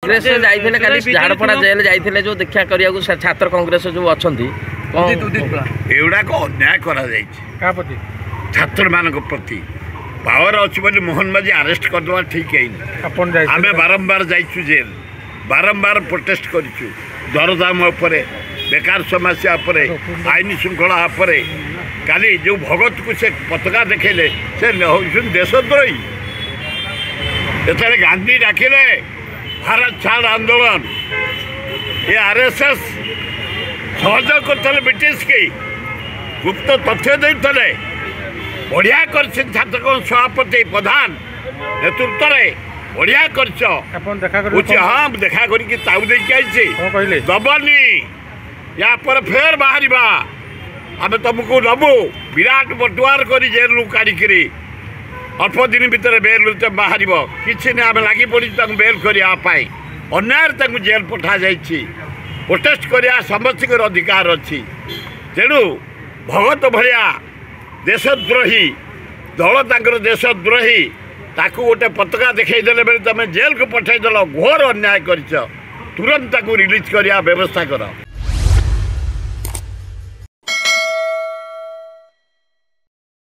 कांग्रेस जाइथिले खाली झाड़पड़ा जेल जाइथिले जो देखा करिया को छात्र कांग्रेस जो अछंती एगुड़ा को अन्याय करा छात्र मान प्रति पावर अच्छी बोली मोहन माझी अरेस्ट करदे ठीक है। आम बारंबार जाइछु जेल बारंबार प्रोटेस्ट करूँ दरदाम उपरे बेकार समस्या उपरे आईन श्रृंखला उपरे काली जो भगत को से पताका देखेले से देशद्रोही ये गांधी डाकिले भारत छाड़ आंदोलन ये आरएसएस सहयोग करते ब्रिटिश की गुप्त तथ्य देते बढ़िया कर छात्र सभापति प्रधान नेतृत्व में बढ़िया कर हाँ देखा करके ताऊ देखिए दबनी या पर फेर बाहर आम तुमको नबू विराट बटुआर कर जेलू काढ़ी अल्प दिन भितर बेल बाहर किसी ना आम लगी पड़ी बेल करने अन्याय जेल पठा जाइए प्रोटेस्ट करने समस्त अधिकार अच्छी तेणु भगत भाया देशद्रोही दल तर देशद्रोही ताकू गोटे पताका देखईदे बेले तुम जेल को पठेदेल घोर अन्याय कर तुरंत रिलीज करने व्यवस्था कर।